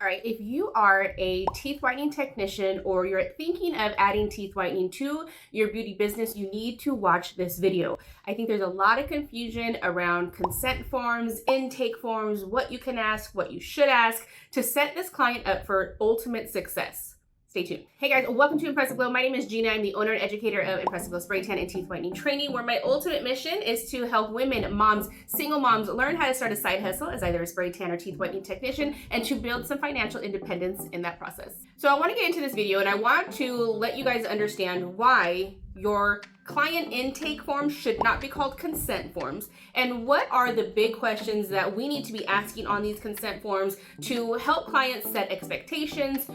All right, if you are a teeth whitening technician or you're thinking of adding teeth whitening to your beauty business, you need to watch this video. I think there's a lot of confusion around consent forms, intake forms, what you can ask, what you should ask to set this client up for ultimate success. Stay tuned. Hey guys, welcome to Impressive Glow. My name is Gina. I'm the owner and educator of Impressive Glow Spray Tan and Teeth Whitening Training, where my ultimate mission is to help women, moms, single moms learn how to start a side hustle as either a spray tan or teeth whitening technician and to build some financial independence in that process. So I want to get into this video and I want to let you guys understand why your client intake forms should not be called consent forms, and what are the big questions that we need to be asking on these consent forms to help clients set expectations,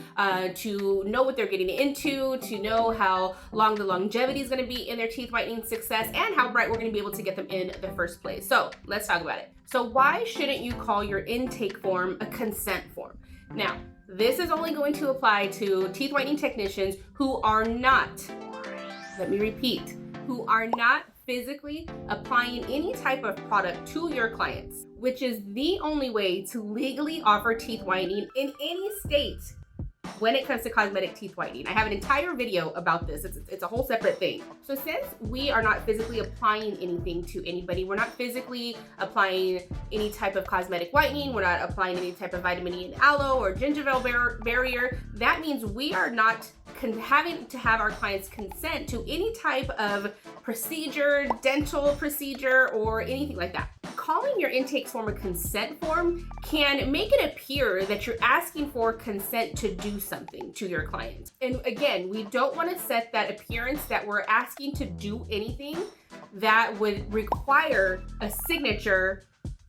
to know what they're getting into, to know how long the longevity is going to be in their teeth whitening success, and how bright we're going to be able to get them in the first place. So let's talk about it. So why shouldn't you call your intake form a consent form? Now, this is only going to apply to teeth whitening technicians who are not, let me repeat, who are not physically applying any type of product to your clients, which is the only way to legally offer teeth whitening in any state when it comes to cosmetic teeth whitening. I have an entire video about this. It's a whole separate thing. So since we are not physically applying anything to anybody, we're not physically applying any type of cosmetic whitening, we're not applying any type of vitamin E and aloe or gingival barrier, that means we are not having to have our clients consent to any type of procedure, dental procedure, or anything like that. Calling your intake form a consent form can make it appear that you're asking for consent to do something to your client. And again, we don't want to set that appearance that we're asking to do anything that would require a signature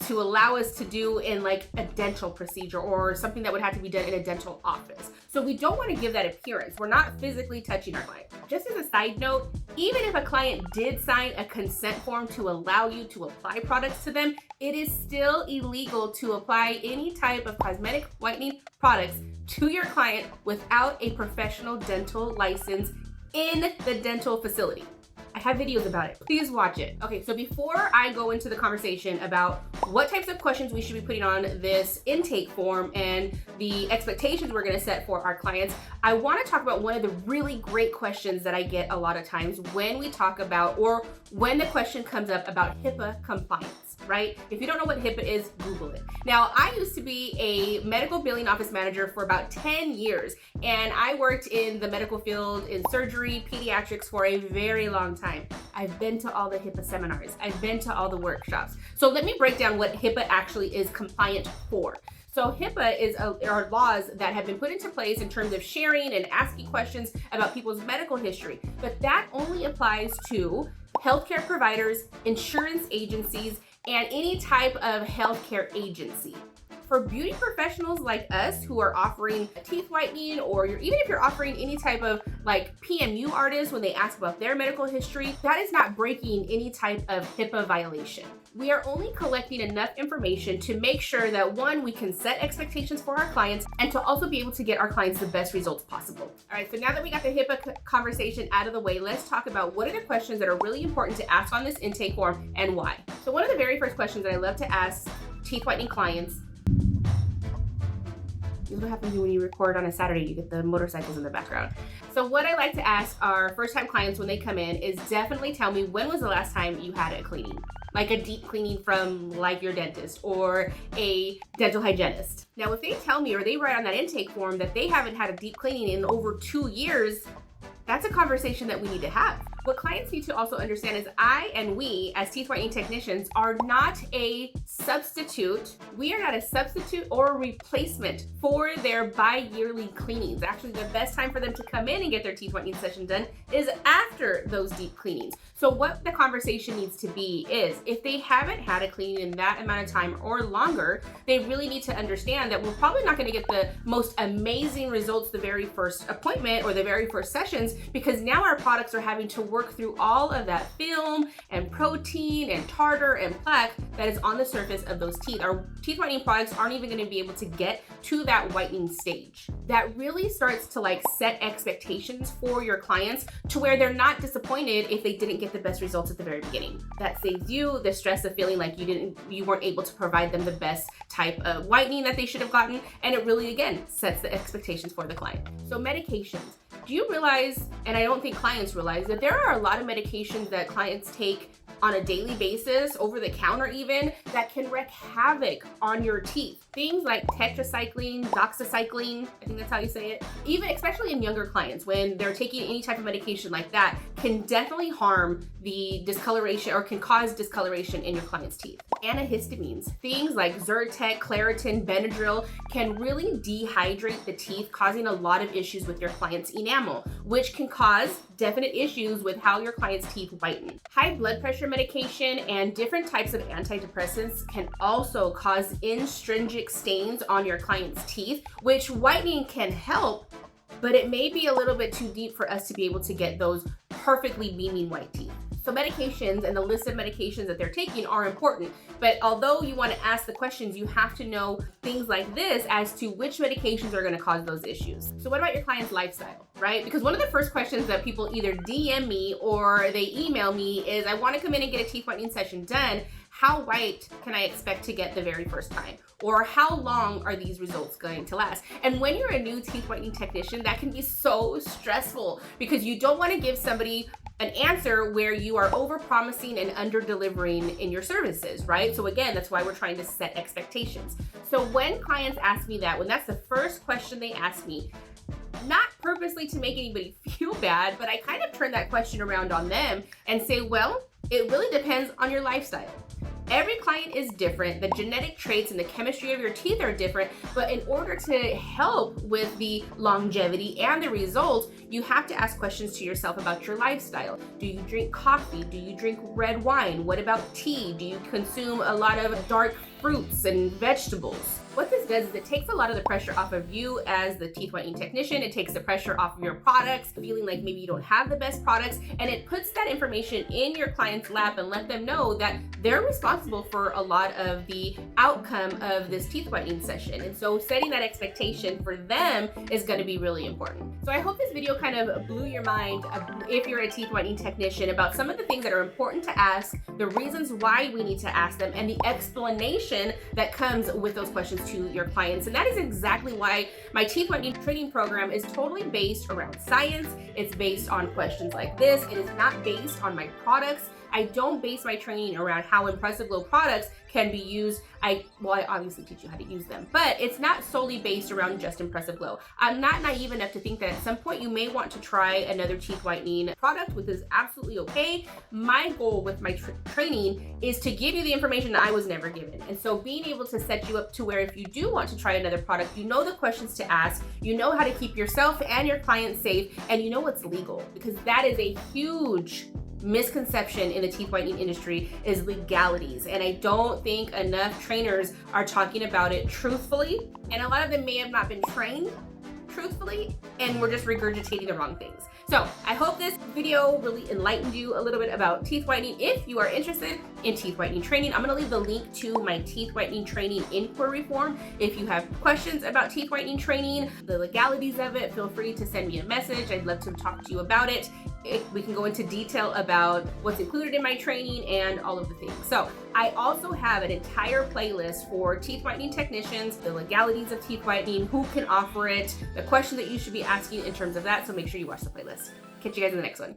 to allow us to do in like a dental procedure or something that would have to be done in a dental office. So we don't want to give that appearance. We're not physically touching our client. Just as a side note, even if a client did sign a consent form to allow you to apply products to them, it is still illegal to apply any type of cosmetic whitening products to your client without a professional dental license in the dental facility. I have videos about it. Please watch it. Okay, so before I go into the conversation about what types of questions we should be putting on this intake form and the expectations we're gonna set for our clients, I wanna talk about one of the really great questions that I get a lot of times when we talk about, or when the question comes up about HIPAA compliance, right? If you don't know what HIPAA is, Google it. Now, I used to be a medical billing office manager for about 10 years, and I worked in the medical field in surgery, pediatrics for a very long time. I've been to all the HIPAA seminars. I've been to all the workshops. So let me break down what HIPAA actually is compliant for. So HIPAA are laws that have been put into place in terms of sharing and asking questions about people's medical history, but that only applies to healthcare providers, insurance agencies, and any type of healthcare agency. For beauty professionals like us who are offering teeth whitening, or even if you're offering any type of like PMU artists when they ask about their medical history, that is not breaking any type of HIPAA violation. We are only collecting enough information to make sure that one, we can set expectations for our clients and to also be able to get our clients the best results possible. All right, so now that we got the HIPAA conversation out of the way, let's talk about what are the questions that are really important to ask on this intake form and why. So one of the very first questions that I love to ask teeth whitening clients, this is what happens when you record on a Saturday, you get the motorcycles in the background. So what I like to ask our first-time clients when they come in is definitely tell me, when was the last time you had a cleaning? Like a deep cleaning from like your dentist or a dental hygienist. Now, if they tell me or they write on that intake form that they haven't had a deep cleaning in over 2 years, that's a conversation that we need to have. What clients need to also understand is I and we as teeth whitening technicians are not a substitute. We are not a substitute or a replacement for their bi-yearly cleanings. Actually, the best time for them to come in and get their teeth whitening session done is after those deep cleanings. So what the conversation needs to be is, if they haven't had a cleaning in that amount of time or longer, they really need to understand that we're probably not going to get the most amazing results the very first appointment or the very first sessions, because now our products are having to work through all of that film and protein and tartar and plaque that is on the surface of those teeth. Our teeth whitening products aren't even going to be able to get to that whitening stage. That really starts to like set expectations for your clients to where they're not disappointed if they didn't get the best results at the very beginning. That saves you the stress of feeling like you weren't able to provide them the best type of whitening that they should have gotten, and it really again sets the expectations for the client. So medications. Do you realize, and I don't think clients realize, that there are a lot of medications that clients take on a daily basis, over the counter even, that can wreak havoc on your teeth. Things like tetracycline, doxycycline, I think that's how you say it, even especially in younger clients, when they're taking any type of medication like that, can definitely harm the discoloration or can cause discoloration in your client's teeth. Antihistamines, things like Zyrtec, Claritin, Benadryl can really dehydrate the teeth, causing a lot of issues with your client's enamel, which can cause definite issues with how your client's teeth whiten. High blood pressure medication and different types of antidepressants can also cause astringent stains on your client's teeth, which whitening can help, but it may be a little bit too deep for us to be able to get those perfectly beaming white teeth. So medications and the list of medications that they're taking are important, but although you want to ask the questions, you have to know things like this as to which medications are going to cause those issues. So what about your client's lifestyle, right? Because one of the first questions that people either DM me or they email me is, I want to come in and get a teeth whitening session done. How white can I expect to get the very first time? Or how long are these results going to last? And when you're a new teeth whitening technician, that can be so stressful because you don't want to give somebody an answer where you are over-promising and under-delivering in your services, right? So again, that's why we're trying to set expectations. So when clients ask me that, when that's the first question they ask me, not purposely to make anybody feel bad, but I kind of turn that question around on them and say, well, it really depends on your lifestyle. Every client is different. The genetic traits and the chemistry of your teeth are different, but in order to help with the longevity and the results, you have to ask questions to yourself about your lifestyle. Do you drink coffee? Do you drink red wine? What about tea? Do you consume a lot of dark fruits and vegetables? What this does is it takes a lot of the pressure off of you as the teeth whitening technician. It takes the pressure off of your products, feeling like maybe you don't have the best products, and it puts that information in your client's lap and let them know that they're responsible for a lot of the outcome of this teeth whitening session. And so setting that expectation for them is going to be really important. So I hope this video kind of blew your mind if you're a teeth whitening technician about some of the things that are important to ask, the reasons why we need to ask them, and the explanation that comes with those questions to your clients. And that is exactly why my teeth whitening training program is totally based around science. It's based on questions like this. It is not based on my products. I don't base my training around how Impressive Glow products can be used. I obviously teach you how to use them, but it's not solely based around just Impressive Glow. I'm not naive enough to think that at some point you may want to try another teeth whitening product, which is absolutely okay. My goal with my training is to give you the information that I was never given. And so being able to set you up to where if you do want to try another product, you know the questions to ask, you know how to keep yourself and your clients safe, and you know what's legal, because that is a huge misconception in the teeth whitening industry is legalities. And I don't think enough trainers are talking about it truthfully. And a lot of them may have not been trained truthfully, and we're just regurgitating the wrong things. So I hope this video really enlightened you a little bit about teeth whitening. If you are interested in teeth whitening training, I'm gonna leave the link to my teeth whitening training inquiry form. If you have questions about teeth whitening training, the legalities of it, feel free to send me a message. I'd love to talk to you about it. We can go into detail about what's included in my training and all of the things. So I also have an entire playlist for teeth whitening technicians, the legalities of teeth whitening, who can offer it, the questions that you should be asking in terms of that. So make sure you watch the playlist. Catch you guys in the next one.